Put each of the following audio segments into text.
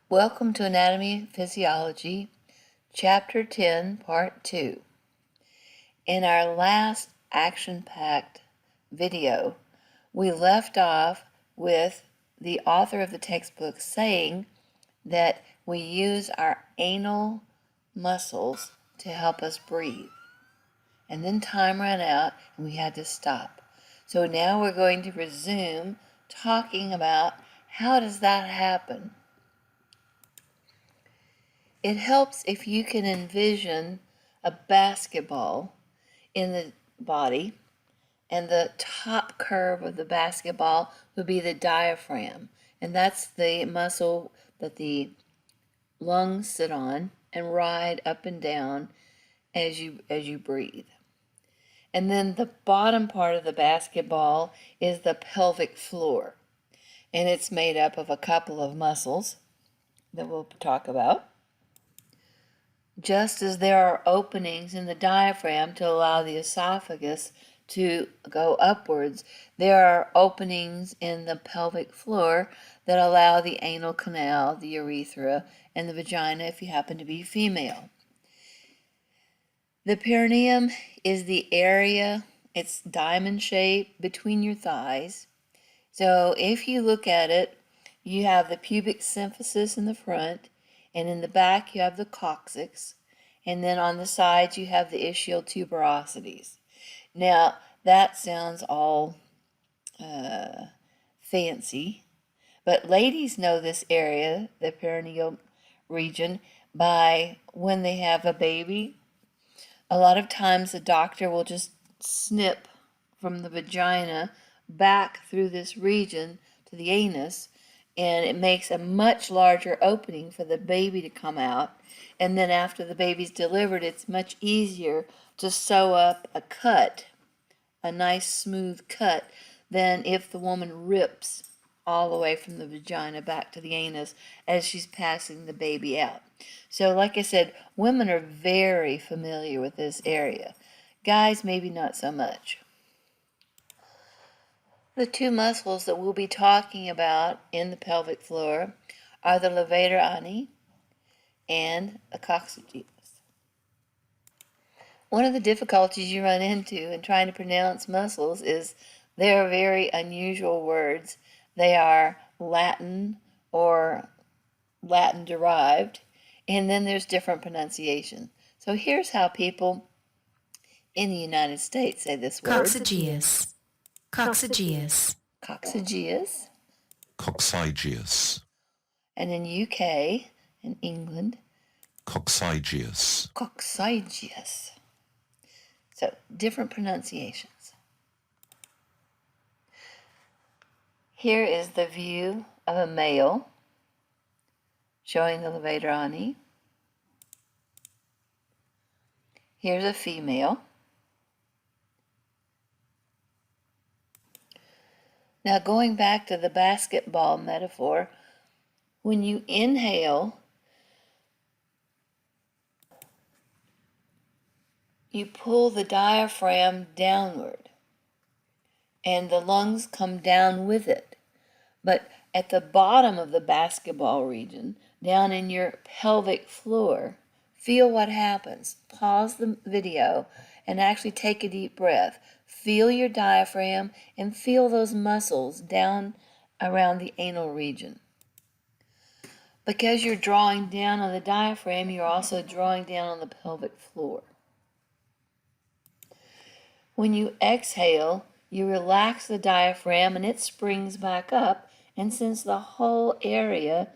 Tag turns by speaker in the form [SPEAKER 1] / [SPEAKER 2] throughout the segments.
[SPEAKER 1] Welcome to Anatomy Physiology, Chapter 10, Part 2. In our last action-packed video, we left off with the author of the textbook saying that we use our anal muscles to help us breathe. And then time ran out and we had to stop. So now we're going to resume talking about how does that happen. It helps if you can envision a basketball in the body, and the top curve of the basketball would be the diaphragm, and that's the muscle that the lungs sit on and ride up and down as you breathe. And then the bottom part of the basketball is the pelvic floor, and it's made up of a couple of muscles that we'll talk about. Just as there are openings in the diaphragm to allow the esophagus to go upwards, there are openings in the pelvic floor that allow the anal canal, the urethra, and the vagina if you happen to be female. The perineum is the area, it's diamond shaped between your thighs. So if you look at it, you have the pubic symphysis in the front, and in the back you have the coccyx, and then on the sides you have the ischial tuberosities. Now that sounds all fancy, but ladies know this area, the perineal region, by when they have a baby. A lot of times the doctor will just snip from the vagina back through this region to the anus, and it makes a much larger opening for the baby to come out. And then after the baby's delivered, it's much easier to sew up a cut, a nice smooth cut, than if the woman rips all the way from the vagina back to the anus as she's passing the baby out. So like I said, women are very familiar with this area. Guys, maybe not so much. The two muscles that we'll be talking about in the pelvic floor are the levator ani and the coccygeus. One of the difficulties you run into in trying to pronounce muscles is they're very unusual words. They are Latin or Latin derived, and then there's different pronunciation. So here's how people in the United States say this word.
[SPEAKER 2] Coccygeus. Coccygeus.
[SPEAKER 1] Coccygeus.
[SPEAKER 3] Coccygeus.
[SPEAKER 1] And in UK, in England,
[SPEAKER 3] Coccygeus.
[SPEAKER 1] coccygeus. So different pronunciations. Here is the view of a male showing the levator ani. Here's a female. Now going back to the basketball metaphor, when you inhale, you pull the diaphragm downward, and the lungs come down with it. But at the bottom of the basketball region, down in your pelvic floor, feel what happens. Pause the video and actually take a deep breath. Feel your diaphragm and feel those muscles down around the anal region. Because you're drawing down on the diaphragm, you're also drawing down on the pelvic floor. When you exhale, you relax the diaphragm and it springs back up, and since the whole area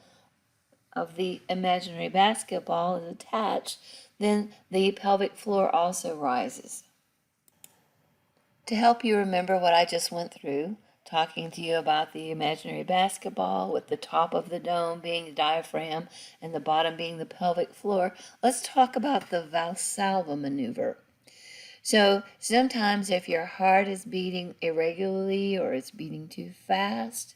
[SPEAKER 1] of the imaginary basketball is attached, then the pelvic floor also rises. To help you remember what I just went through, talking to you about the imaginary basketball with the top of the dome being the diaphragm and the bottom being the pelvic floor, let's talk about the Valsalva maneuver. So sometimes if your heart is beating irregularly or it's beating too fast,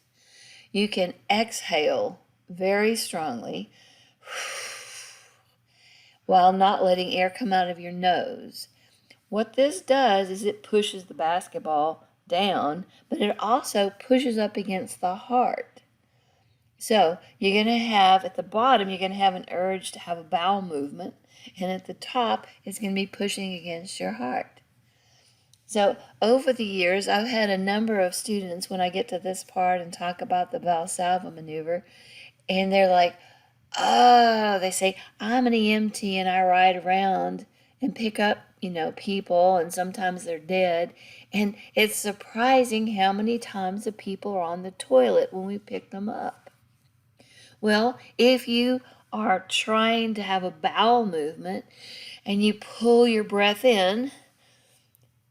[SPEAKER 1] you can exhale very strongly while not letting air come out of your nose. What this does is it pushes the basketball down, but it also pushes up against the heart. So you're going to have, at the bottom, you're going to have an urge to have a bowel movement, and at the top, it's going to be pushing against your heart. So over the years, I've had a number of students, when I get to this part and talk about the Valsalva maneuver, and they're like, oh, they say, I'm an EMT and I ride around and pick up, people, and sometimes they're dead. And it's surprising how many times the people are on the toilet when we pick them up. Well, if you are trying to have a bowel movement and you pull your breath in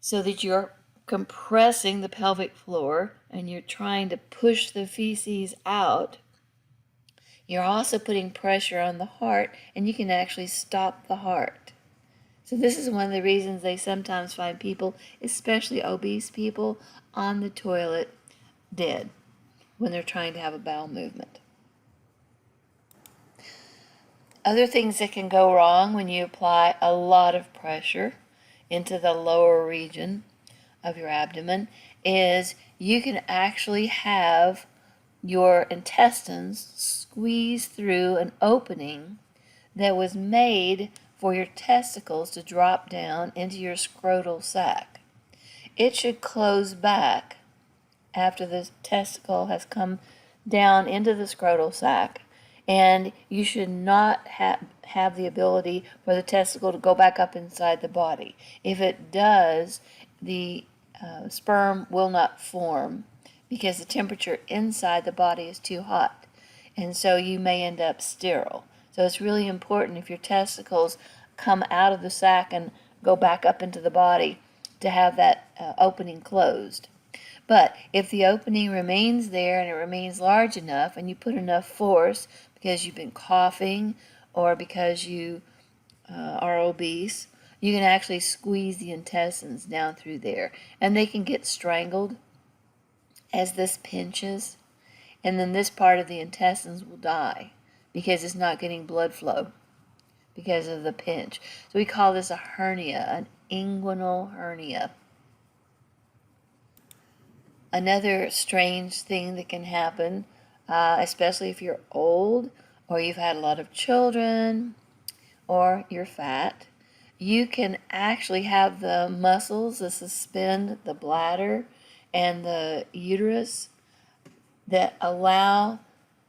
[SPEAKER 1] so that you're compressing the pelvic floor and you're trying to push the feces out, you're also putting pressure on the heart, and you can actually stop the heart. So this is one of the reasons they sometimes find people, especially obese people, on the toilet dead when they're trying to have a bowel movement. Other things that can go wrong when you apply a lot of pressure into the lower region of your abdomen is you can actually have your intestines squeeze through an opening that was made for your testicles to drop down into your scrotal sac. It should close back after the testicle has come down into the scrotal sac, and you should not have the ability for the testicle to go back up inside the body. If it does, the sperm will not form because the temperature inside the body is too hot, and so you may end up sterile. So it's really important, if your testicles come out of the sac and go back up into the body, to have that opening closed. But if the opening remains there and it remains large enough, and you put enough force because you've been coughing or because you are obese, you can actually squeeze the intestines down through there, and they can get strangled as this pinches, and then this part of the intestines will die because it's not getting blood flow because of the pinch. So we call this a hernia, an inguinal hernia. Another strange thing that can happen, especially if you're old or you've had a lot of children or you're fat, you can actually have the muscles that suspend the bladder and the uterus that allow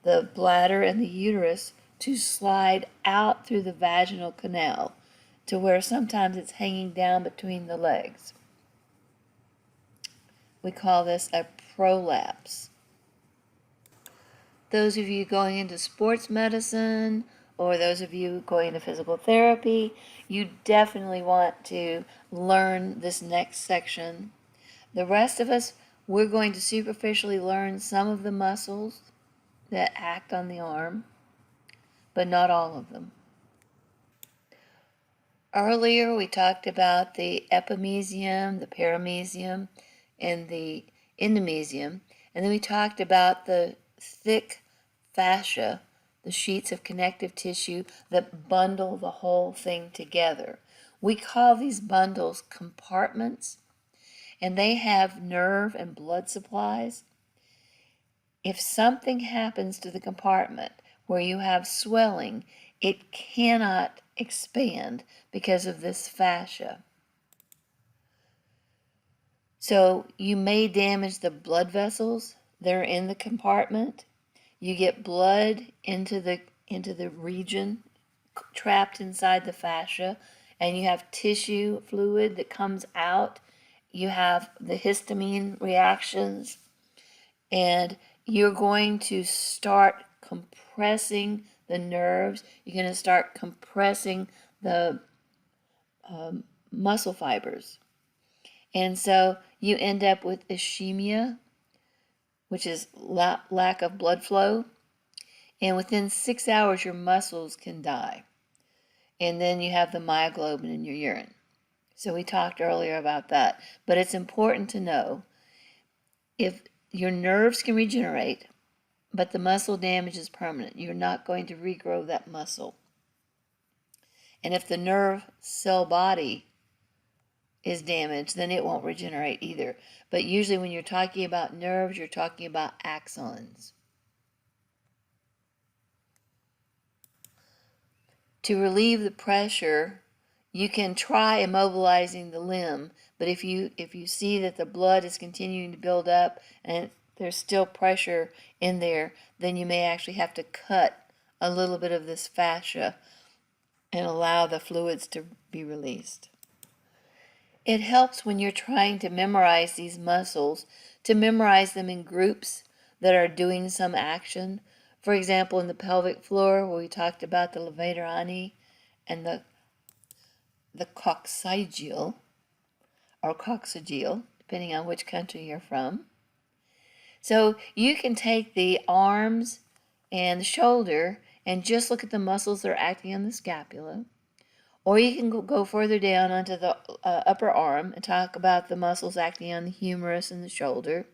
[SPEAKER 1] the bladder and the uterus to slide out through the vaginal canal to where sometimes it's hanging down between the legs. We call this a prolapse. Those of you going into sports medicine or those of you going into physical therapy, you definitely want to learn this next section. The rest of us, we're going to superficially learn some of the muscles that act on the arm, but not all of them. Earlier we talked about the epimysium, the paramysium, and the endomysium, and then we talked about the thick fascia, the sheets of connective tissue that bundle the whole thing together. We call these bundles compartments, and they have nerve and blood supplies. If something happens to the compartment where you have swelling, it cannot expand because of this fascia. So you may damage the blood vessels that are in the compartment. You get blood into the region trapped inside the fascia, and you have tissue fluid that comes out. You have the histamine reactions, and you're going to start compressing the nerves. You're going to start compressing the muscle fibers. And so you end up with ischemia, which is lack of blood flow. And within 6 hours, your muscles can die. And then you have the myoglobin in your urine. So we talked earlier about that. But it's important to know, if your nerves can regenerate, but the muscle damage is permanent, you're not going to regrow that muscle. And if the nerve cell body is damaged, then it won't regenerate either. But usually when you're talking about nerves, you're talking about axons. To relieve the pressure, you can try immobilizing the limb, but if you see that the blood is continuing to build up and there's still pressure in there, then you may actually have to cut a little bit of this fascia and allow the fluids to be released. It helps when you're trying to memorize these muscles to memorize them in groups that are doing some action. For example, in the pelvic floor, where we talked about the levator ani and the coccygeal, or coccygeal, depending on which country you're from. So you can take the arms and the shoulder and just look at the muscles that are acting on the scapula. Or you can go further down onto the upper arm and talk about the muscles acting on the humerus and the shoulder.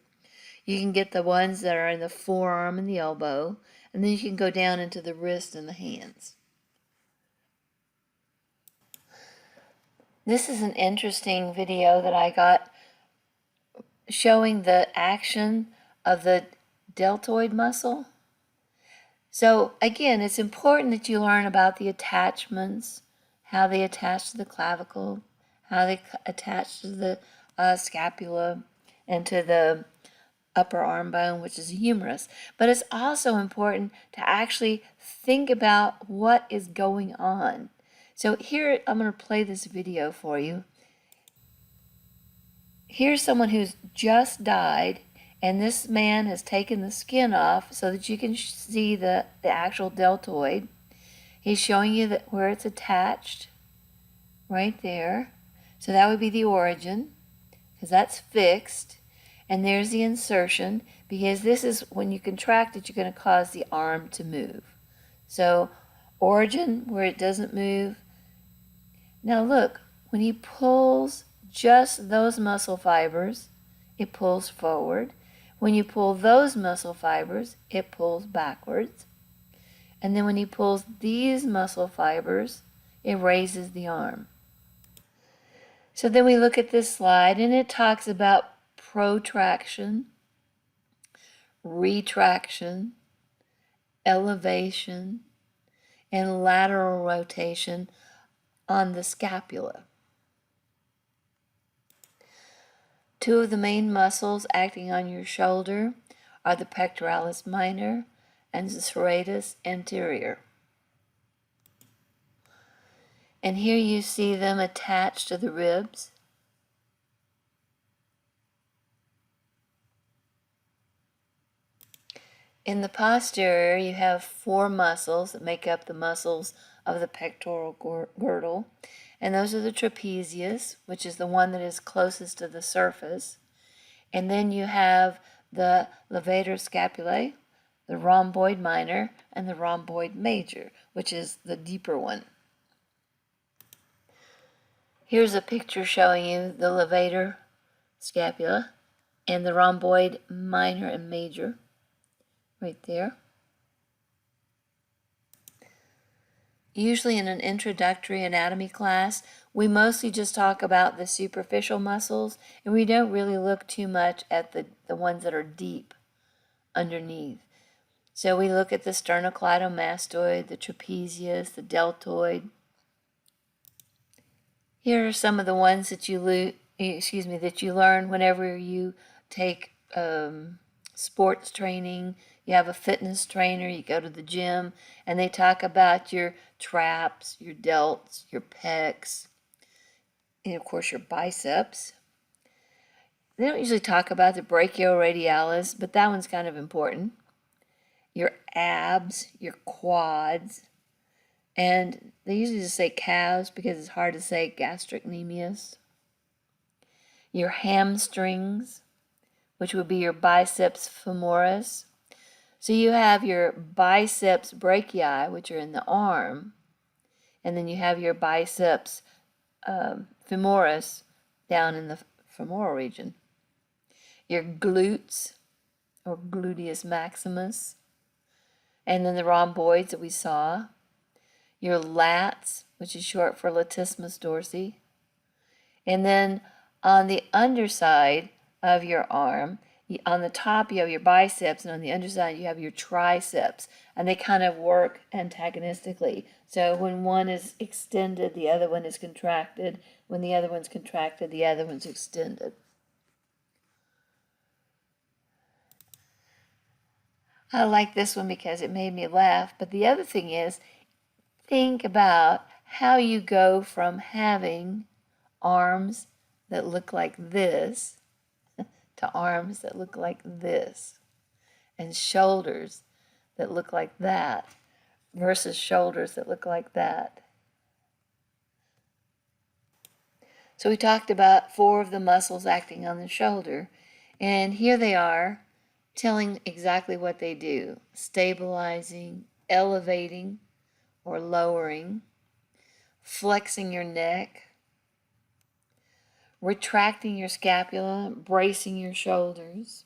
[SPEAKER 1] You can get the ones that are in the forearm and the elbow, and then you can go down into the wrist and the hands. This is an interesting video that I got showing the action of the deltoid muscle. So again, it's important that you learn about the attachments, how they attach to the clavicle, how they attach to the scapula and to the upper arm bone, which is the humerus. But it's also important to actually think about what is going on. So here, I'm going to play this video for you. Here's someone who's just died, and this man has taken the skin off so that you can see the actual deltoid. He's showing you where it's attached, right there. So that would be the origin, because that's fixed. And there's the insertion, because this is when you contract it, you're going to cause the arm to move. So origin, where it doesn't move. Now look, when he pulls just those muscle fibers, it pulls forward. When you pull those muscle fibers, it pulls backwards. And then when he pulls these muscle fibers, it raises the arm. So then we look at this slide, and it talks about protraction, retraction, elevation, and lateral rotation on the scapula. Two of the main muscles acting on your shoulder are the pectoralis minor and the serratus anterior. And here you see them attached to the ribs. In the posterior, you have four muscles that make up the muscles of the pectoral girdle, and those are the trapezius, which is the one that is closest to the surface. And then you have the levator scapulae, the rhomboid minor, and the rhomboid major, which is the deeper one. Here's a picture showing you the levator scapula and the rhomboid minor and major, right there. Usually in an introductory anatomy class, we mostly just talk about the superficial muscles, and we don't really look too much at the ones that are deep underneath. So we look at the sternocleidomastoid, the trapezius, the deltoid. Here are some of the ones that you learn whenever you take sports training. You have a fitness trainer, you go to the gym, and they talk about your traps, your delts, your pecs, and of course your biceps. They don't usually talk about the brachioradialis, but that one's kind of important. Your abs, your quads, and they usually just say calves because it's hard to say gastrocnemius. Your hamstrings, which would be your biceps femoris. So you have your biceps brachii, which are in the arm, and then you have your biceps femoris down in the femoral region. Your glutes, or gluteus maximus, and then the rhomboids that we saw. Your lats, which is short for latissimus dorsi. And then on the underside of your arm, On the top you have your biceps, and on the underside you have your triceps, and they kind of work antagonistically. So when one is extended, the other one is contracted. When the other one's contracted, the other one's extended. I like this one because it made me laugh, but the other thing is, think about how you go from having arms that look like this to arms that look like this, and shoulders that look like that versus shoulders that look like that. So we talked about 4 of the muscles acting on the shoulder, and here they are telling exactly what they do: stabilizing, elevating or lowering, flexing your neck, retracting your scapula, bracing your shoulders.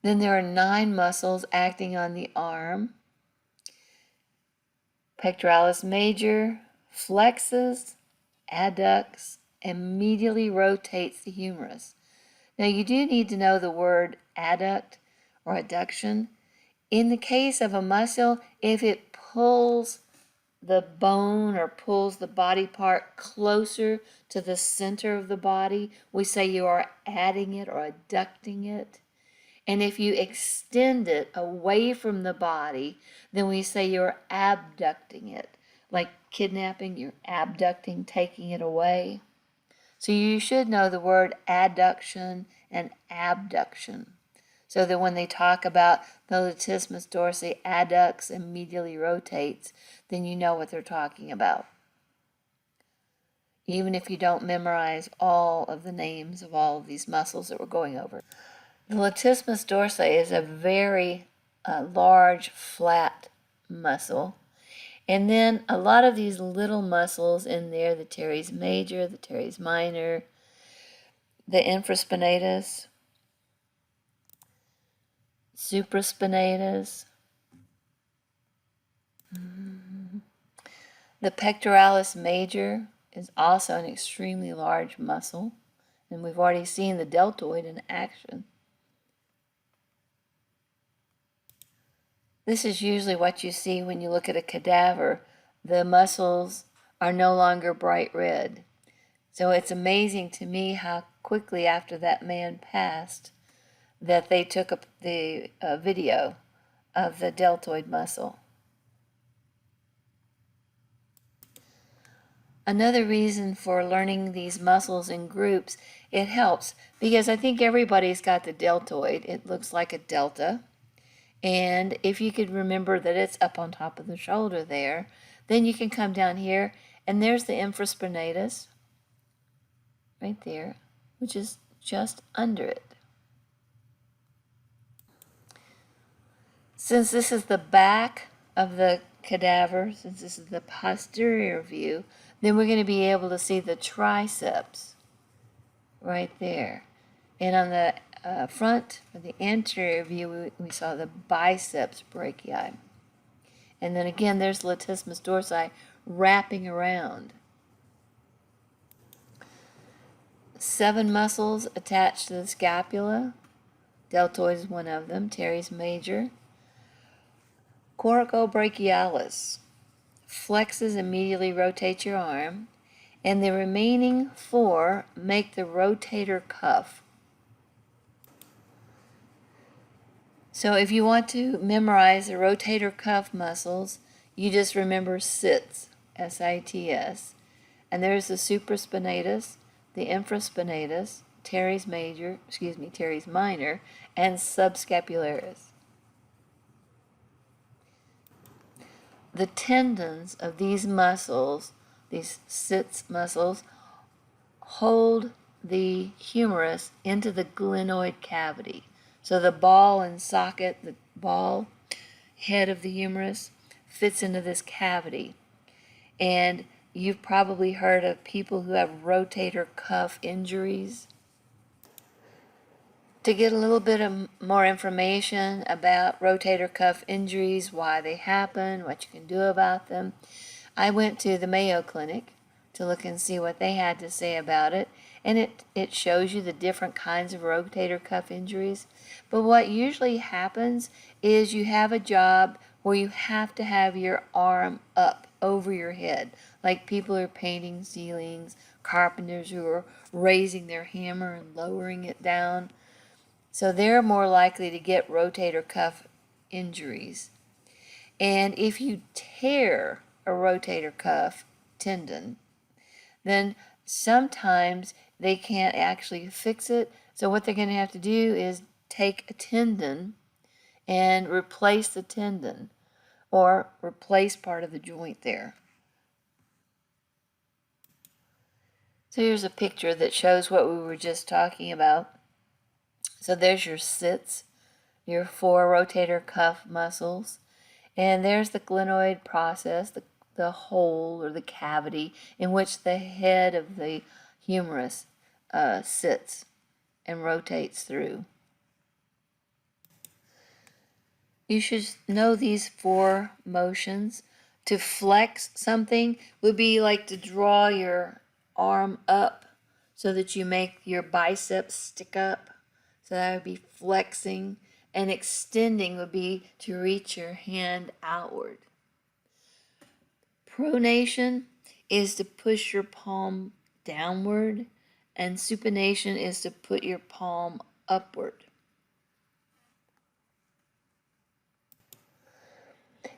[SPEAKER 1] Then there are 9 muscles acting on the arm. Pectoralis major flexes, adducts, and medially rotates the humerus. Now you do need to know the word adduct or adduction. In the case of a muscle, if it pulls the bone or pulls the body part closer to the center of the body, we say you are adding it or adducting it. And if you extend it away from the body, then we say you're abducting it. Like kidnapping, you're abducting, taking it away. So you should know the word adduction and abduction, so that when they talk about the latissimus dorsi adducts and medially rotates, then you know what they're talking about, even if you don't memorize all of the names of all of these muscles that we're going over. The latissimus dorsi is a very large, flat muscle. And then a lot of these little muscles in there, the teres major, the teres minor, the infraspinatus, supraspinatus, the pectoralis major is also an extremely large muscle, and we've already seen the deltoid in action. This is usually what you see when you look at a cadaver. The muscles are no longer bright red. So it's amazing to me how quickly after that man passed that they took the video of the deltoid muscle. Another reason for learning these muscles in groups, it helps because I think everybody's got the deltoid. It looks like a delta. And if you could remember that it's up on top of the shoulder there, then you can come down here, and there's the infraspinatus right there, which is just under it. Since this is the back of the cadaver, since this is the posterior view, then we're going to be able to see the triceps right there. And on the front, or the anterior view, we saw the biceps brachii. And then again, there's latissimus dorsi wrapping around. 7 muscles attached to the scapula. Deltoid is one of them, teres major. Coracobrachialis flexes and medially rotates your arm. And the remaining 4 make the rotator cuff. So if you want to memorize the rotator cuff muscles, you just remember sits, S-I-T-S. And there's the supraspinatus, the infraspinatus, teres minor, and subscapularis. The tendons of these muscles, these sits muscles, hold the humerus into the glenoid cavity. So the ball and socket, the ball head of the humerus fits into this cavity. And you've probably heard of people who have rotator cuff injuries. To get a little bit of more information about rotator cuff injuries, why they happen, what you can do about them, I went to the Mayo Clinic to look and see what they had to say about it. and it shows you the different kinds of rotator cuff injuries. But what usually happens is you have a job where you have to have your arm up over your head, like people are painting ceilings, carpenters who are raising their hammer and lowering it down. So they're more likely to get rotator cuff injuries. And if you tear a rotator cuff tendon, then sometimes they can't actually fix it. So what they're going to have to do is take a tendon and replace the tendon or replace part of the joint there. So here's a picture that shows what we were just talking about. So there's your sits, your 4 rotator cuff muscles, and there's the glenoid process, the hole or the cavity in which the head of the humerus sits and rotates through. You should know these 4 motions. To flex something would be like to draw your arm up so that you make your biceps stick up. So that would be flexing. And extending would be to reach your hand outward. Pronation is to push your palm downward, and supination is to put your palm upward.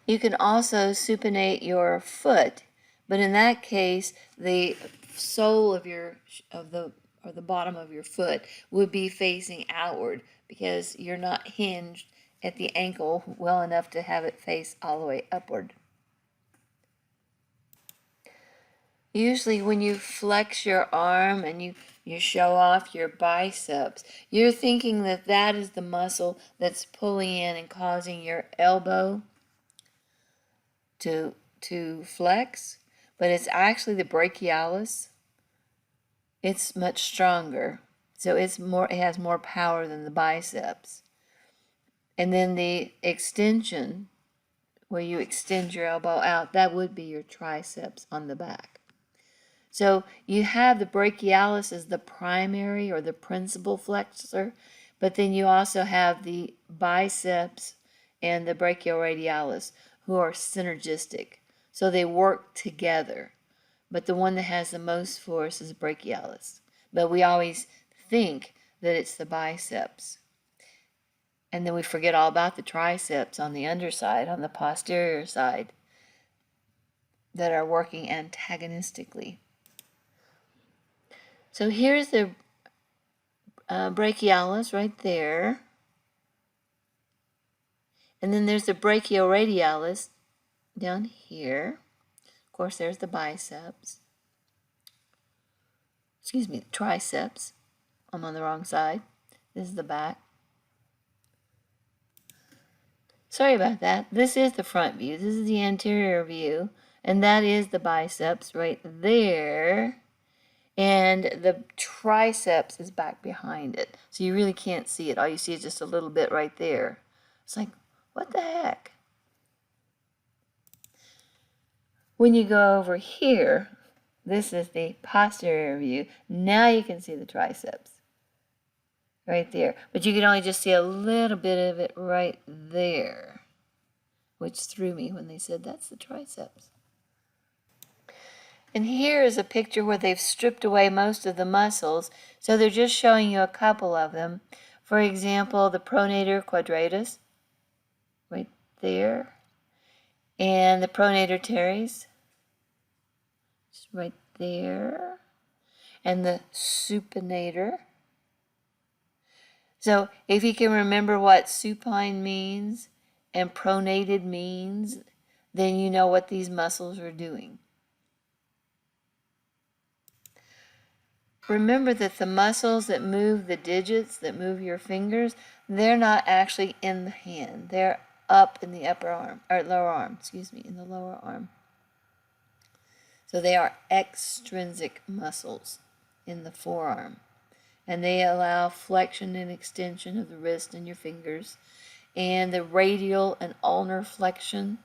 [SPEAKER 1] You can also supinate your foot, but in that case, the sole of the bottom of your foot would be facing outward because you're not hinged at the ankle well enough to have it face all the way upward. Usually when you flex your arm and you show off your biceps, you're thinking that that is the muscle that's pulling in and causing your elbow to flex, but it's actually the brachialis. It's much stronger, so it has more power than the biceps. And then the extension, where you extend your elbow out, that would be your triceps on the back. So you have the brachialis as the primary or the principal flexor, but then you also have the biceps and the brachioradialis who are synergistic. So they work together. But the one that has the most force is brachialis. But we always think that it's the biceps. And then we forget all about the triceps on the underside, on the posterior side, that are working antagonistically. So here's the brachialis right there. And then there's the brachioradialis down here. Of course, there's the biceps. Excuse me, the triceps. I'm on the wrong side. This is the back. Sorry about that. This is the front view. This is the anterior view. And that is the biceps right there. And the triceps is back behind it. So you really can't see it. All you see is just a little bit right there. It's like, what the heck? When you go over here, this is the posterior view. Now you can see the triceps right there. But you can only just see a little bit of it right there, which threw me when they said that's the triceps. And here is a picture where they've stripped away most of the muscles, so they're just showing you a couple of them. For example, the pronator quadratus, right there, and the pronator teres, right there, and the supinator. So if you can remember what supine means and pronated means, then you know what these muscles are doing. Remember that the muscles that move the digits, that move your fingers, they're not actually in the hand. They're up in the upper arm, or lower arm, in the lower arm. So they are extrinsic muscles in the forearm. And they allow flexion and extension of the wrist and your fingers. And the radial and ulnar flexion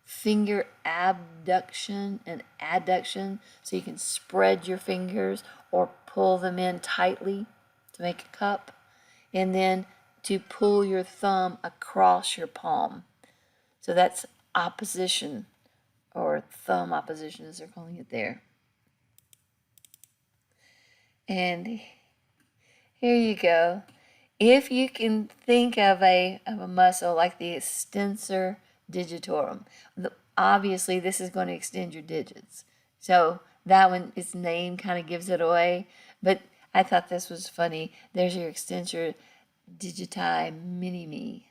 [SPEAKER 1] finger abduction and adduction, so you can spread your fingers or pull them in tightly to make a cup, and then to pull your thumb across your palm. So that's opposition, or thumb opposition as they're calling it there. And here you go. If you can think of a muscle like the extensor digitorum, obviously this is going to extend your digits. So that one, its name kind of gives it away. But I thought this was funny. There's your extensor digiti minimi.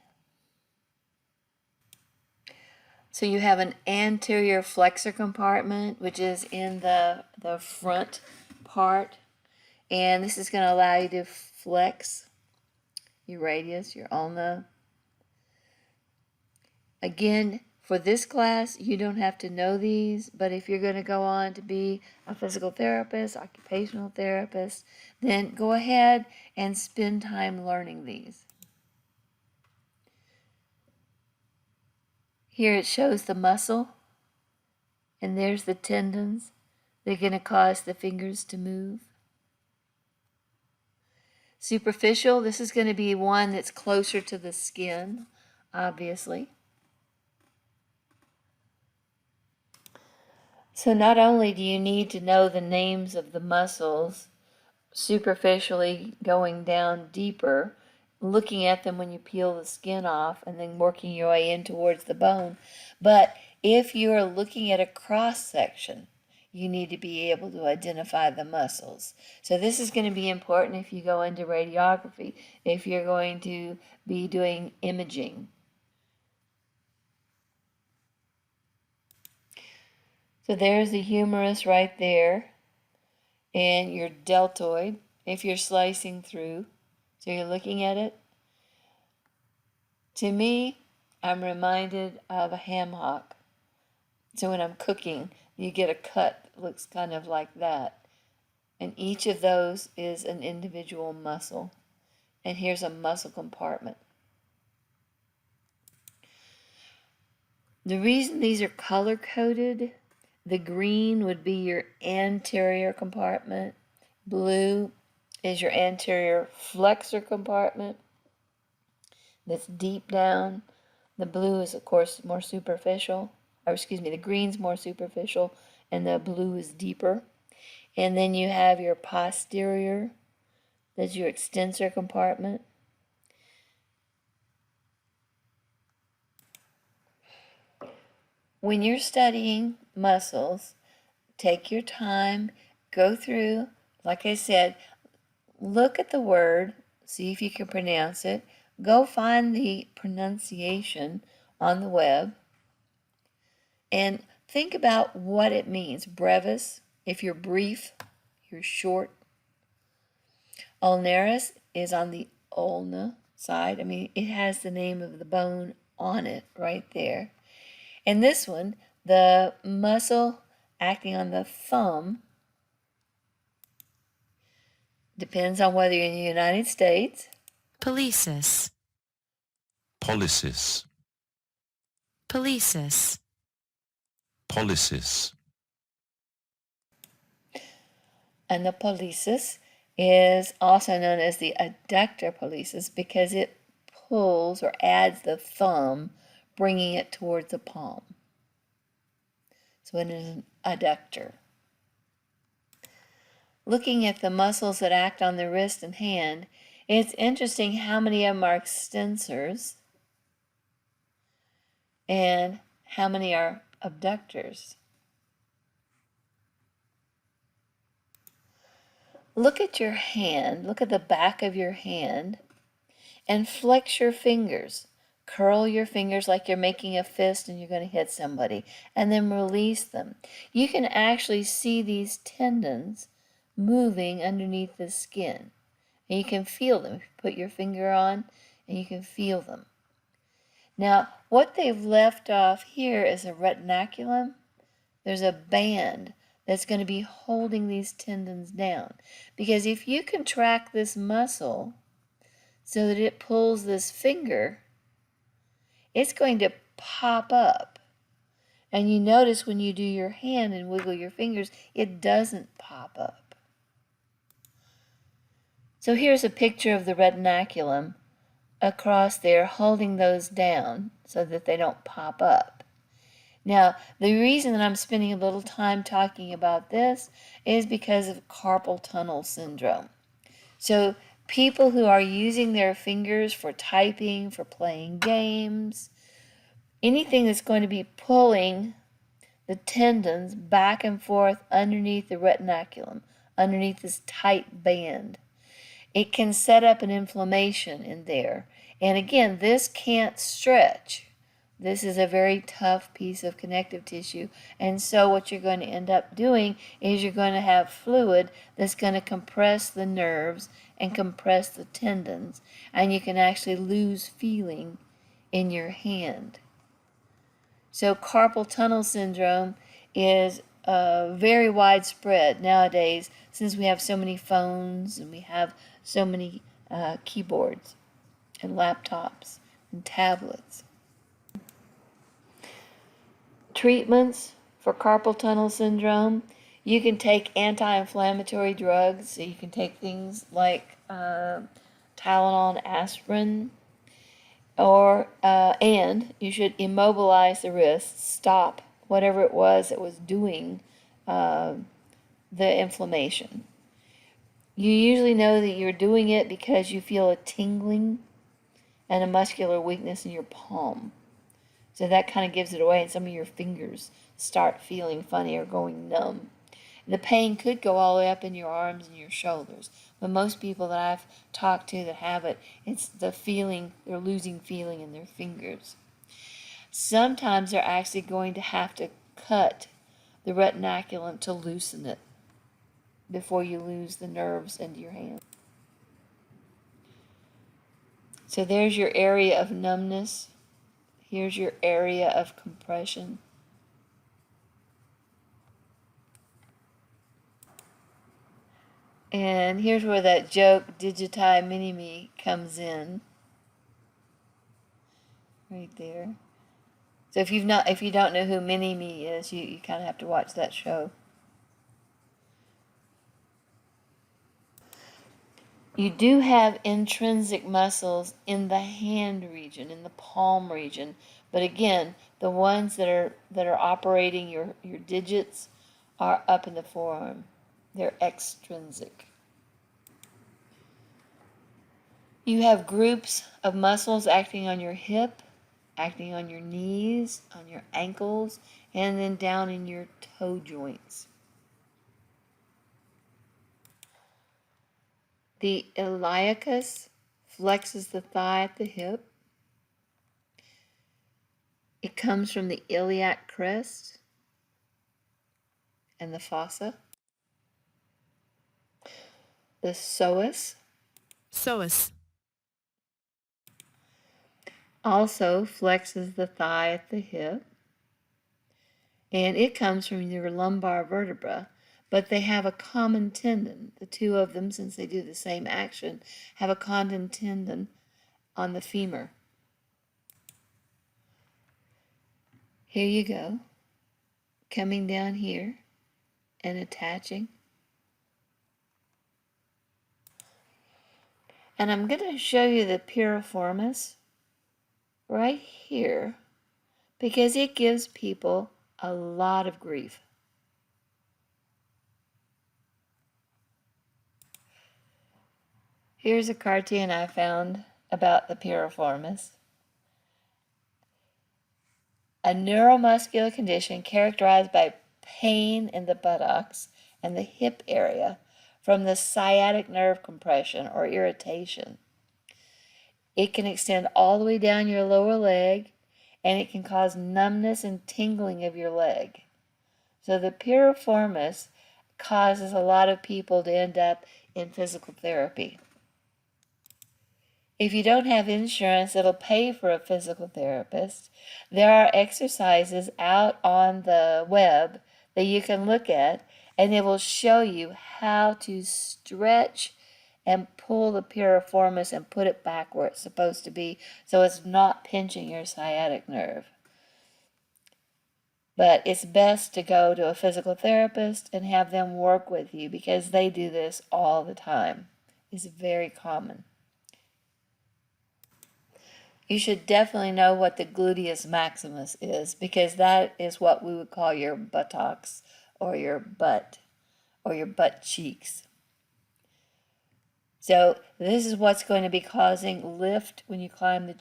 [SPEAKER 1] So you have an anterior flexor compartment, which is in the front part. And this is going to allow you to flex your radius, your ulna. Again, for this class, you don't have to know these, but if you're going to go on to be a physical therapist, occupational therapist, then go ahead and spend time learning these. Here it shows the muscle, and there's the tendons. They're going to cause the fingers to move. Superficial, this is going to be one that's closer to the skin, obviously. So not only do you need to know the names of the muscles, superficially going down deeper, looking at them when you peel the skin off, and then working your way in towards the bone, but if you are looking at a cross section, you need to be able to identify the muscles. So this is going to be important if you go into radiography, if you're going to be doing imaging. So there's the humerus right there, and your deltoid, if you're slicing through. So you're looking at it. To me, I'm reminded of a ham hock. So when I'm cooking, you get a cut that looks kind of like that. And each of those is an individual muscle. And here's a muscle compartment. The reason these are color-coded, the green would be your anterior compartment. Blue is your anterior flexor compartment. That's deep down. The blue is, of course, more superficial. The green's more superficial, and the blue is deeper. And then you have your posterior. That's your extensor compartment. When you're studying muscles, take your time, go through, like I said, look at the word, see if you can pronounce it, go find the pronunciation on the web, and think about what it means. Brevis, if you're brief, you're short. Ulnaris is on the ulna side. I mean, it has the name of the bone on it right there. And this one, the muscle acting on the thumb, depends on whether you're in the United States.
[SPEAKER 2] Pollicis.
[SPEAKER 3] Polysis.
[SPEAKER 2] Pollicis.
[SPEAKER 3] Polysis.
[SPEAKER 1] And the pollicis is also known as the adductor pollicis because it pulls or adds the thumb, bringing it towards the palm. So it is an adductor. Looking at the muscles that act on the wrist and hand, it's interesting how many of them are extensors and how many are abductors. Look at your hand, look at the back of your hand, and flex your fingers. Curl your fingers like you're making a fist and you're going to hit somebody, and then release them. You can actually see these tendons moving underneath the skin, and you can feel them. Put your finger on, and you can feel them. Now, what they've left off here is a retinaculum. There's a band that's going to be holding these tendons down, because if you contract this muscle so that it pulls this finger, it's going to pop up. And you notice when you do your hand and wiggle your fingers, it doesn't pop up. So here's a picture of the retinaculum across there holding those down so that they don't pop up. Now, the reason that I'm spending a little time talking about this is because of carpal tunnel syndrome. So people who are using their fingers for typing, for playing games, anything that's going to be pulling the tendons back and forth underneath the retinaculum, underneath this tight band, it can set up an inflammation in there. And again, this can't stretch. This is a very tough piece of connective tissue. And so what you're going to end up doing is you're going to have fluid that's going to compress the nerves and compress the tendons. And you can actually lose feeling in your hand. So carpal tunnel syndrome is very widespread nowadays since we have so many phones and we have so many keyboards and laptops and tablets. Treatments for carpal tunnel syndrome, you can take anti-inflammatory drugs. So you can take things like Tylenol and aspirin, or and you should immobilize the wrist, stop whatever it was that was doing the inflammation. You usually know that you're doing it because you feel a tingling and a muscular weakness in your palm. So that kind of gives it away, and some of your fingers start feeling funny or going numb. The pain could go all the way up in your arms and your shoulders, but most people that I've talked to that have it, it's the feeling, they're losing feeling in their fingers. Sometimes they're actually going to have to cut the retinaculum to loosen it before you lose the nerves into your hand. So there's your area of numbness. Here's your area of compression. And here's where that joke, digiti mini-me, comes in. Right there. So if you don't know who mini-me is, you kind of have to watch that show. You do have intrinsic muscles in the hand region, in the palm region, but again, the ones that are operating your digits are up in the forearm. They're extrinsic. You have groups of muscles acting on your hip, acting on your knees, on your ankles, and then down in your toe joints. The iliacus flexes the thigh at the hip. It comes from the iliac crest and the fossa. The psoas also flexes the thigh at the hip, and it comes from your lumbar vertebra, but they have a common tendon. The two of them, since they do the same action, have a common tendon on the femur. Here you go, coming down here and attaching. And I'm going to show you the piriformis right here because it gives people a lot of grief. Here's a cartoon I found about the piriformis. A neuromuscular condition characterized by pain in the buttocks and the hip area from the sciatic nerve compression or irritation. It can extend all the way down your lower leg, and it can cause numbness and tingling of your leg. So the piriformis causes a lot of people to end up in physical therapy. If you don't have insurance that'll pay for a physical therapist, there are exercises out on the web that you can look at, and it will show you how to stretch and pull the piriformis and put it back where it's supposed to be so it's not pinching your sciatic nerve. But it's best to go to a physical therapist and have them work with you because they do this all the time. It's very common. You should definitely know what the gluteus maximus is because that is what we would call your buttocks or your butt cheeks. So this is what's going to be causing lift when you climb the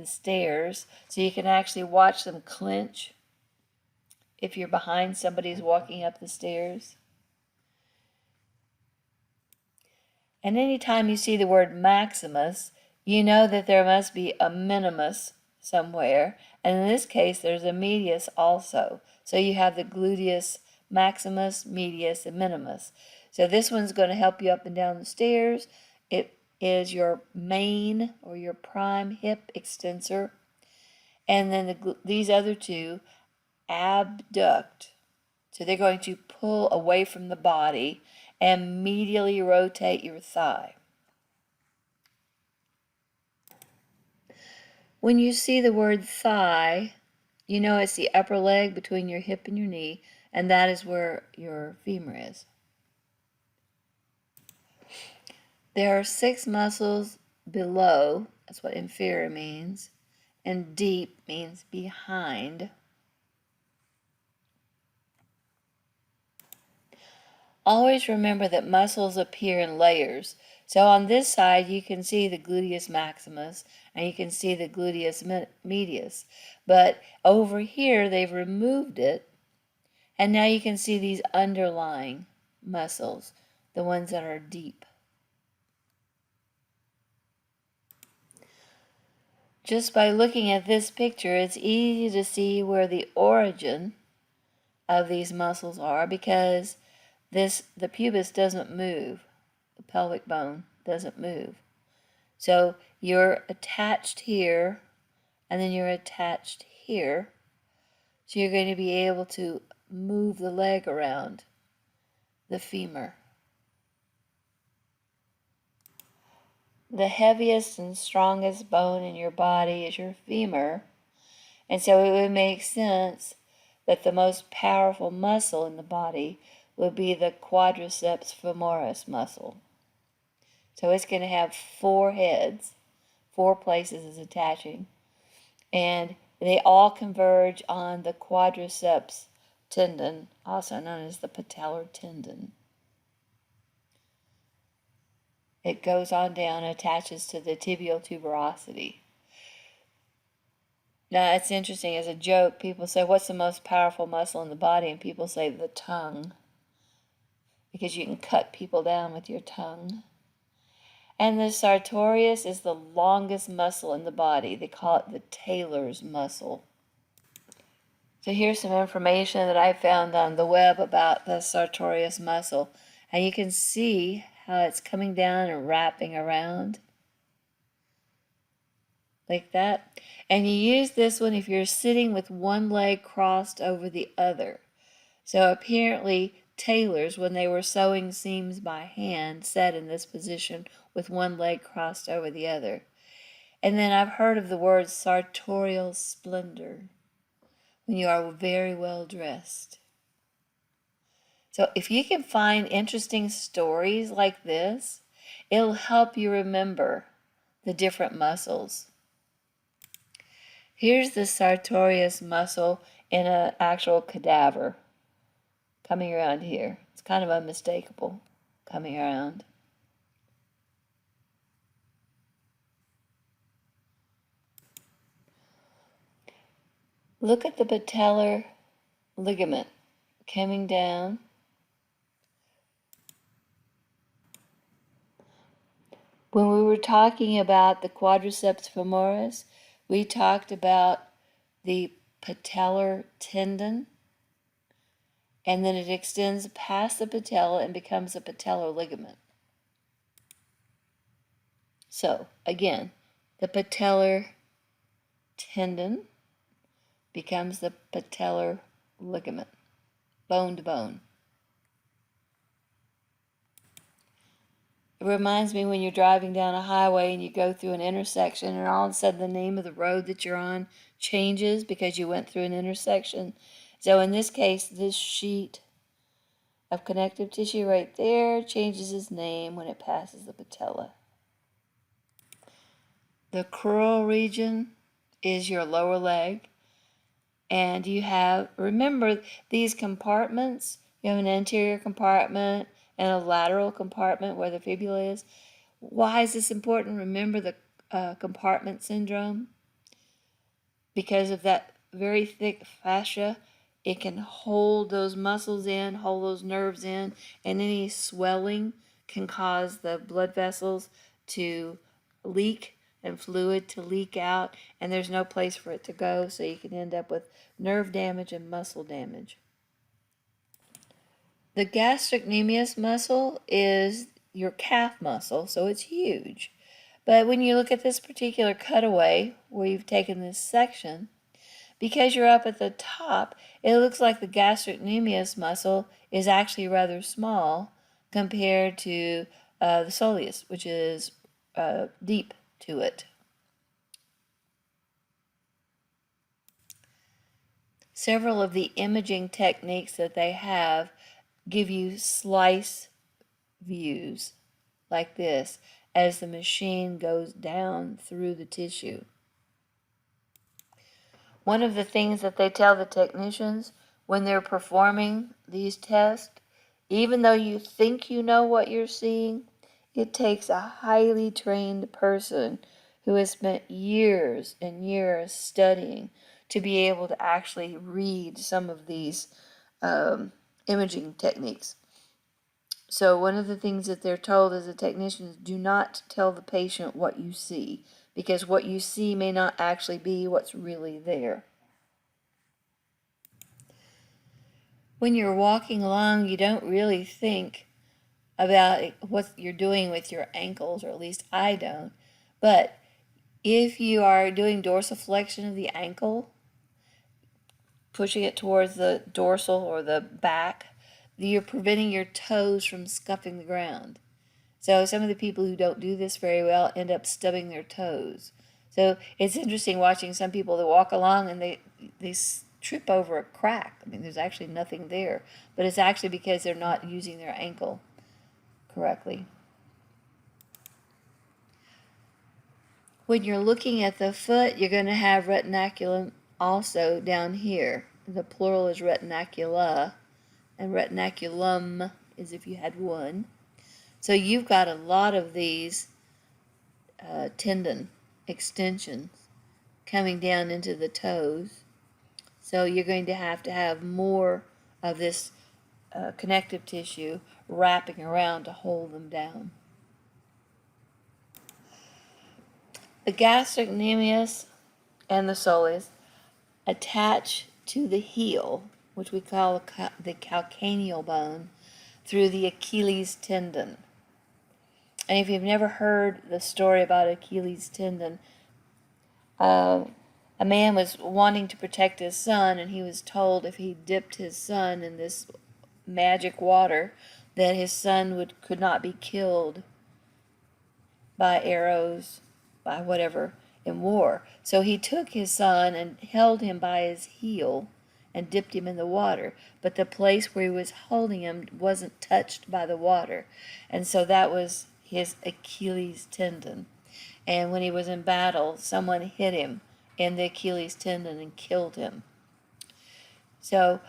[SPEAKER 1] stairs. So you can actually watch them clench if you're behind somebody who's walking up the stairs. And anytime you see the word maximus, you know that there must be a minimus somewhere. And in this case, there's a medius also. So you have the gluteus maximus, medius, and minimus. So this one's going to help you up and down the stairs. It is your main or your prime hip extensor. And then these other two abduct. So they're going to pull away from the body and medially rotate your thigh. When you see the word thigh, you know it's the upper leg between your hip and your knee, and that is where your femur is. There are 6 muscles below, that's what inferior means, and deep means behind. Always remember that muscles appear in layers. So on this side, you can see the gluteus maximus and you can see the gluteus medius. But over here, they've removed it. And now you can see these underlying muscles, the ones that are deep. Just by looking at this picture, it's easy to see where the origin of these muscles are because the pubis doesn't move. The pelvic bone doesn't move. So you're attached here, and then you're attached here. So you're going to be able to move the leg around the femur. The heaviest and strongest bone in your body is your femur, and so it would make sense that the most powerful muscle in the body would be the quadriceps femoris muscle. So it's going to have 4 heads, 4 places it's attaching, and they all converge on the quadriceps tendon, also known as the patellar tendon. It goes on down and attaches to the tibial tuberosity. Now, it's interesting, as a joke, people say, what's the most powerful muscle in the body? And people say the tongue, because you can cut people down with your tongue. And the sartorius is the longest muscle in the body. They call it the tailor's muscle. So here's some information that I found on the web about the sartorius muscle. And you can see how it's coming down and wrapping around like that. And you use this one if you're sitting with one leg crossed over the other. So apparently tailors, when they were sewing seams by hand, sat in this position with one leg crossed over the other. And then I've heard of the word sartorial splendor, when you are very well dressed. So if you can find interesting stories like this, it'll help you remember the different muscles. Here's the sartorius muscle in an actual cadaver coming around here. It's kind of unmistakable coming around. Look at the patellar ligament coming down. When we were talking about the quadriceps femoris, we talked about the patellar tendon, and then it extends past the patella and becomes a patellar ligament. So, again, the patellar tendon becomes the patellar ligament, bone to bone. It reminds me when you're driving down a highway and you go through an intersection and all of a sudden the name of the road that you're on changes because you went through an intersection. So in this case, this sheet of connective tissue right there changes its name when it passes the patella. The crural region is your lower leg. And you have, remember these compartments, you have an anterior compartment and a lateral compartment where the fibula is. Why is this important? Remember the compartment syndrome? Because of that very thick fascia, it can hold those muscles in, hold those nerves in, and any swelling can cause the blood vessels to leak and fluid to leak out, and there's no place for it to go, so you can end up with nerve damage and muscle damage. The gastrocnemius muscle is your calf muscle, so it's huge. But when you look at this particular cutaway, where you've taken this section, because you're up at the top, it looks like the gastrocnemius muscle is actually rather small compared to the soleus, which is deep to it. Several of the imaging techniques that they have give you slice views like this as the machine goes down through the tissue. One of the things that they tell the technicians when they're performing these tests, even though you think you know what you're seeing, it takes a highly trained person who has spent years and years studying to be able to actually read some of these imaging techniques. So one of the things that they're told as a technician is do not tell the patient what you see, because what you see may not actually be what's really there. When you're walking along, you don't really think about what you're doing with your ankles, or at least I don't. But if you are doing dorsiflexion of the ankle, pushing it towards the dorsal or the back, you're preventing your toes from scuffing the ground. So some of the people who don't do this very well end up stubbing their toes. So it's interesting watching some people that walk along and they trip over a crack. I mean, there's actually nothing there, but it's actually because they're not using their ankle correctly. When you're looking at the foot, you're going to have retinaculum also down here. The plural is retinacula, and retinaculum is if you had one. So you've got a lot of these tendon extensions coming down into the toes. So you're going to have more of this connective tissue wrapping around to hold them down. The gastrocnemius and the soleus attach to the heel, which we call the calcaneal bone, through the Achilles tendon. And if you've never heard the story about Achilles tendon, a man was wanting to protect his son, and he was told if he dipped his son in this magic water, that his son could not be killed by arrows, by whatever, in war. So he took his son and held him by his heel and dipped him in the water, but the place where he was holding him wasn't touched by the water, and so that was his Achilles tendon. And when he was in battle, someone hit him in the Achilles tendon and killed him. So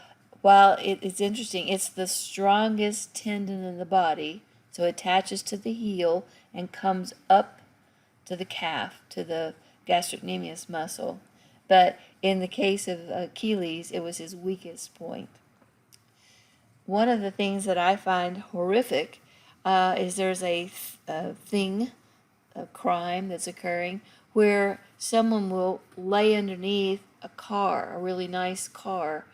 [SPEAKER 1] while it's interesting, it's the strongest tendon in the body, so it attaches to the heel and comes up to the calf, to the gastrocnemius muscle. But in the case of Achilles, it was his weakest point. One of the things that I find horrific is there's a crime that's occurring where someone will lay underneath a car, a really nice car,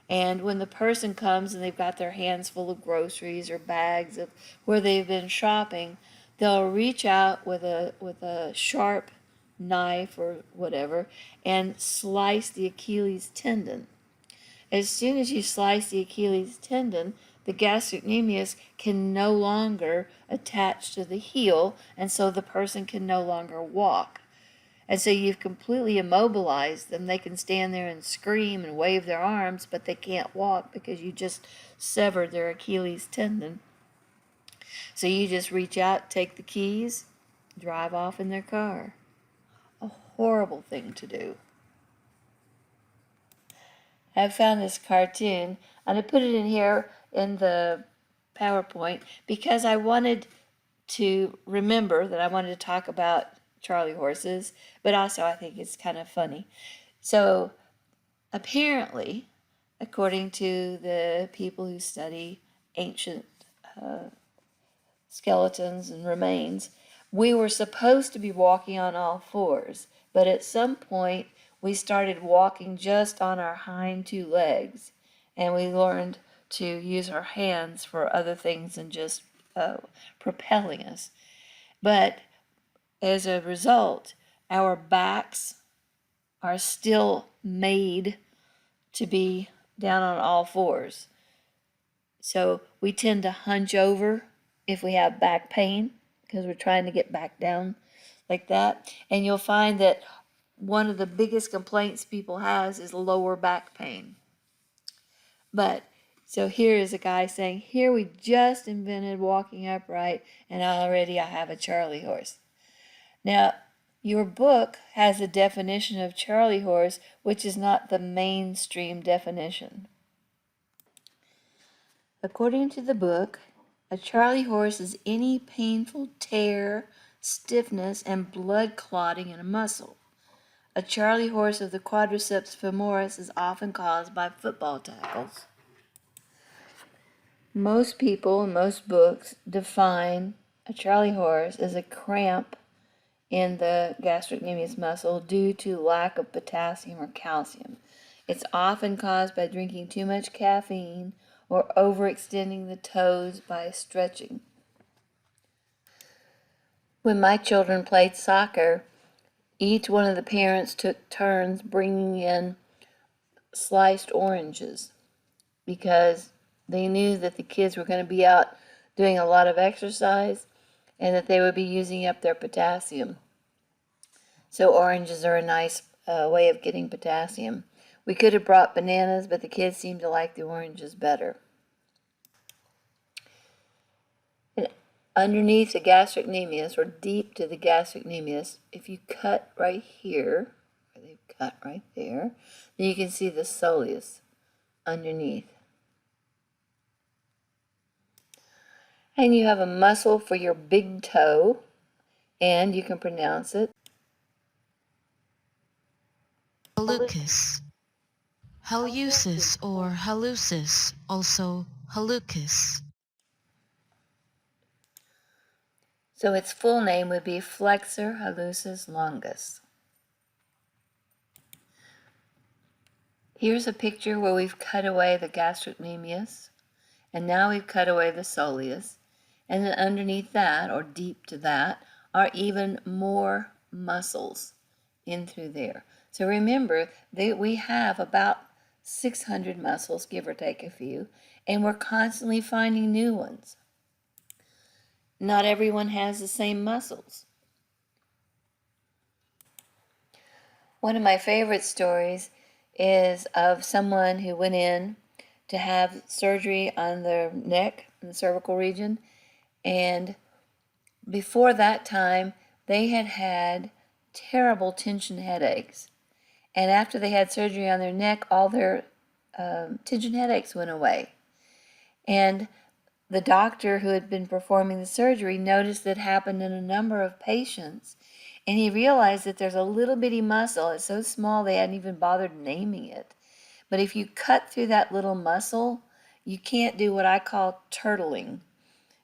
[SPEAKER 1] and when the person comes and they've got their hands full of groceries or bags of where they've been shopping, they'll reach out with a sharp knife or whatever and slice the Achilles tendon. As soon as you slice the Achilles tendon, the gastrocnemius can no longer attach to the heel, and so the person can no longer walk. And so you've completely immobilized them. They can stand there and scream and wave their arms, but they can't walk because you just severed their Achilles tendon. So you just reach out, take the keys, drive off in their car. A horrible thing to do. I found this cartoon, and I put it in here in the PowerPoint because I wanted to remember that I wanted to talk about Charley horses, but also I think it's kind of funny. So apparently, according to the people who study ancient skeletons and remains, we were supposed to be walking on all fours, but at some point we started walking just on our hind two legs, and we learned to use our hands for other things than just propelling us. But as a result, our backs are still made to be down on all fours. So we tend to hunch over if we have back pain because we're trying to get back down like that. And you'll find that one of the biggest complaints people has is lower back pain. But so here is a guy saying, here we just invented walking upright and already I have a Charley horse. Now, your book has a definition of Charley horse, which is not the mainstream definition. According to the book, a Charley horse is any painful tear, stiffness, and blood clotting in a muscle. A Charley horse of the quadriceps femoris is often caused by football tackles. Most people in most books define a Charley horse as a cramp in the gastrocnemius muscle due to lack of potassium or calcium. It's often caused by drinking too much caffeine or overextending the toes by stretching. When my children played soccer, each one of the parents took turns bringing in sliced oranges because they knew that the kids were going to be out doing a lot of exercise and that they would be using up their potassium. So oranges are a nice way of getting potassium. We could have brought bananas, but the kids seemed to like the oranges better. And underneath the gastrocnemius, or deep to the gastrocnemius, if you cut right here, or they've cut right there, then you can see the soleus underneath. And you have a muscle for your big toe, and you can pronounce it.
[SPEAKER 2] Hallucis. Haleucis or hallucis, also hallucis.
[SPEAKER 1] So its full name would be flexor hallucis longus. Here's a picture where we've cut away the gastrocnemius, and now we've cut away the soleus, and then underneath that, or deep to that, are even more muscles in through there. So remember that we have about 600 muscles, give or take a few, and we're constantly finding new ones. Not everyone has the same muscles. One of my favorite stories is of someone who went in to have surgery on their neck, in the cervical region, and before that time, they had had terrible tension headaches. And after they had surgery on their neck, all their tension headaches went away. And the doctor who had been performing the surgery noticed that happened in a number of patients, and he realized that there's a little bitty muscle. It's so small they hadn't even bothered naming it. But if you cut through that little muscle, you can't do what I call turtling.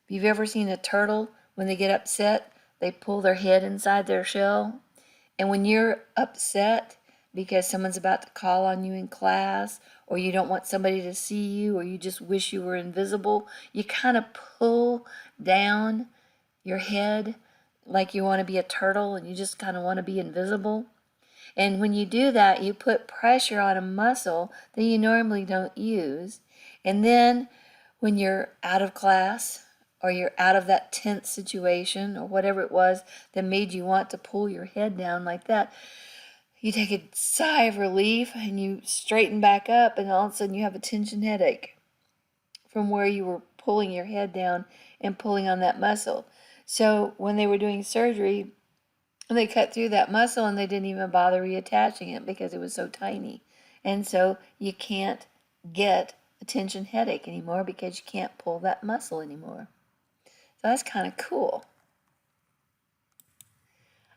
[SPEAKER 1] If you've ever seen a turtle, when they get upset, they pull their head inside their shell. And when you're upset because someone's about to call on you in class, or you don't want somebody to see you, or you just wish you were invisible, you kind of pull down your head like you want to be a turtle and you just kind of want to be invisible. And when you do that, you put pressure on a muscle that you normally don't use. And then when you're out of class or you're out of that tense situation or whatever it was that made you want to pull your head down like that, you take a sigh of relief and you straighten back up, and all of a sudden you have a tension headache from where you were pulling your head down and pulling on that muscle. So when they were doing surgery, they cut through that muscle and they didn't even bother reattaching it because it was so tiny. And so you can't get a tension headache anymore because you can't pull that muscle anymore. So that's kind of cool.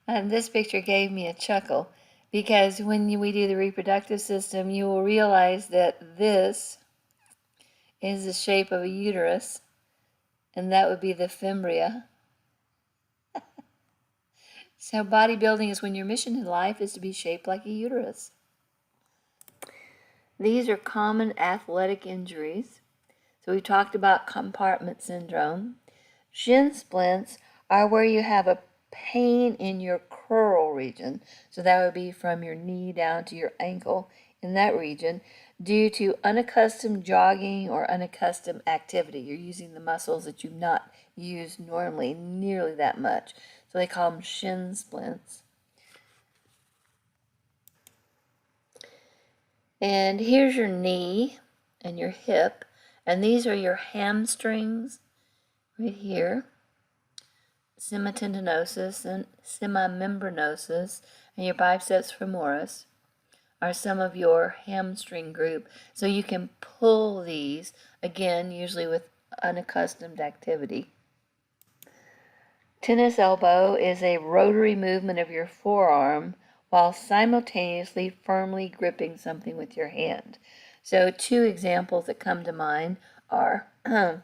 [SPEAKER 1] And this picture gave me a chuckle because when we do the reproductive system, you will realize that this is the shape of a uterus, and that would be the fimbria. So bodybuilding is when your mission in life is to be shaped like a uterus. These are common athletic injuries. So we talked about compartment syndrome. Shin splints are where you have a pain in your curl region. So that would be from your knee down to your ankle in that region due to unaccustomed jogging or unaccustomed activity. You're using the muscles that you've not used normally nearly that much. So they call them shin splints. And here's your knee and your hip. And these are your hamstrings right here. Semitendinosus and semimembranosus, and your biceps femoris are some of your hamstring group. So you can pull these, again, usually with unaccustomed activity. Tennis elbow is a rotary movement of your forearm while simultaneously firmly gripping something with your hand. So two examples that come to mind are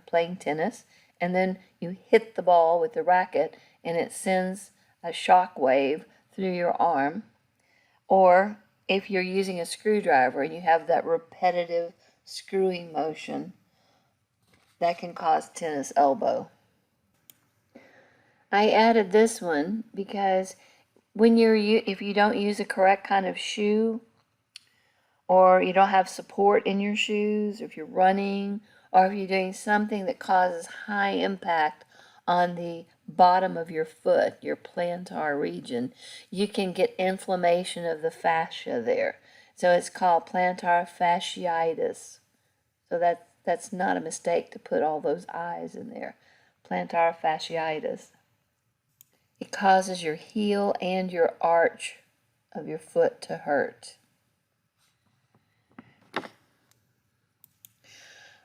[SPEAKER 1] playing tennis, and then you hit the ball with the racket and it sends a shock wave through your arm. Or if you're using a screwdriver and you have that repetitive screwing motion, that can cause tennis elbow. I added this one because if you don't use a correct kind of shoe, or you don't have support in your shoes, or if you're running, or if you're doing something that causes high impact on the bottom of your foot, your plantar region, you can get inflammation of the fascia there. So it's called plantar fasciitis. So that's not a mistake to put all those I's in there. Plantar fasciitis. It causes your heel and your arch of your foot to hurt.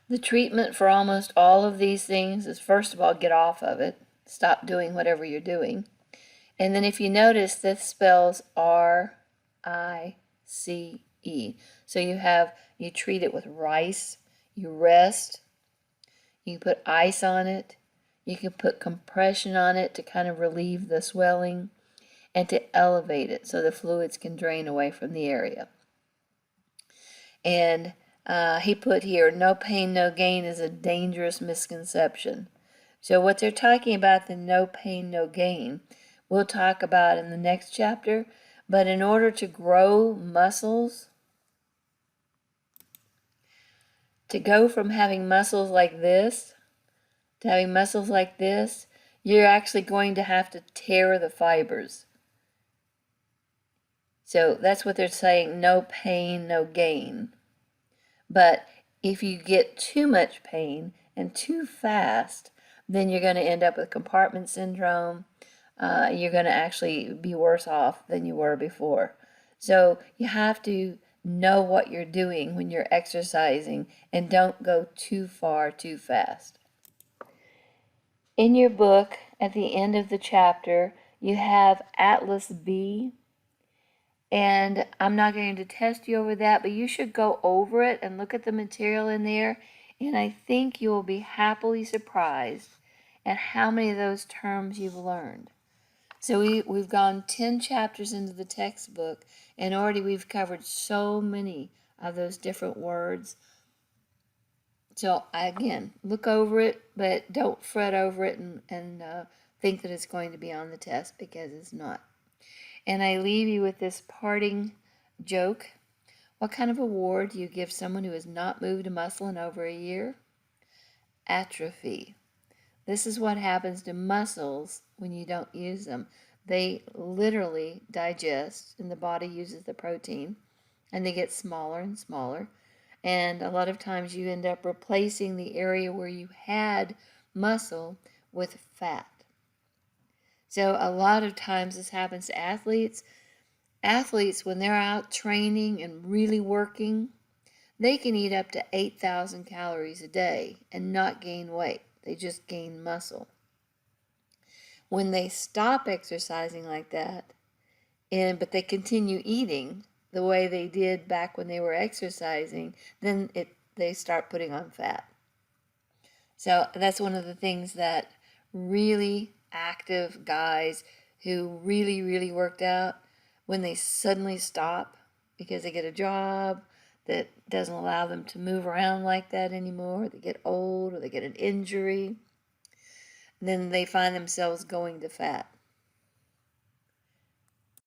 [SPEAKER 1] The treatment for almost all of these things is, first of all, get off of it. Stop doing whatever you're doing. And then if you notice, this spells R-I-C-E. So you treat it with rice, you rest, you put ice on it, you can put compression on it to kind of relieve the swelling and to elevate it so the fluids can drain away from the area. And he put here, no pain, no gain is a dangerous misconception. So what they're talking about, the no pain, no gain, we'll talk about in the next chapter. But in order to grow muscles, to go from having muscles like this to having muscles like this, you're actually going to have to tear the fibers. So that's what they're saying, no pain, no gain. But if you get too much pain and too fast, then you're going to end up with compartment syndrome. You're going to actually be worse off than you were before. So you have to know what you're doing when you're exercising and don't go too far too fast. In your book, at the end of the chapter, you have Atlas B. And I'm not going to test you over that, but you should go over it and look at the material in there. And I think you will be happily surprised at how many of those terms you've learned. So we've gone 10 chapters into the textbook, and already we've covered so many of those different words. So again, look over it, but don't fret over it and think that it's going to be on the test, because it's not. And I leave you with this parting joke. What kind of award do you give someone who has not moved a muscle in over a year? atrophy. This is what happens to muscles when you don't use them. They literally digest, and the body uses the protein, and they get smaller and smaller. And a lot of times you end up replacing the area where you had muscle with fat. So a lot of times this happens to athletes. Athletes, when they're out training and really working, they can eat up to 8,000 calories a day and not gain weight. They just gain muscle. When they stop exercising like that, but they continue eating the way they did back when they were exercising, then they start putting on fat. So that's one of the things that really active guys who really, really worked out, when they suddenly stop because they get a job that doesn't allow them to move around like that anymore, they get old or they get an injury, then they find themselves going to fat.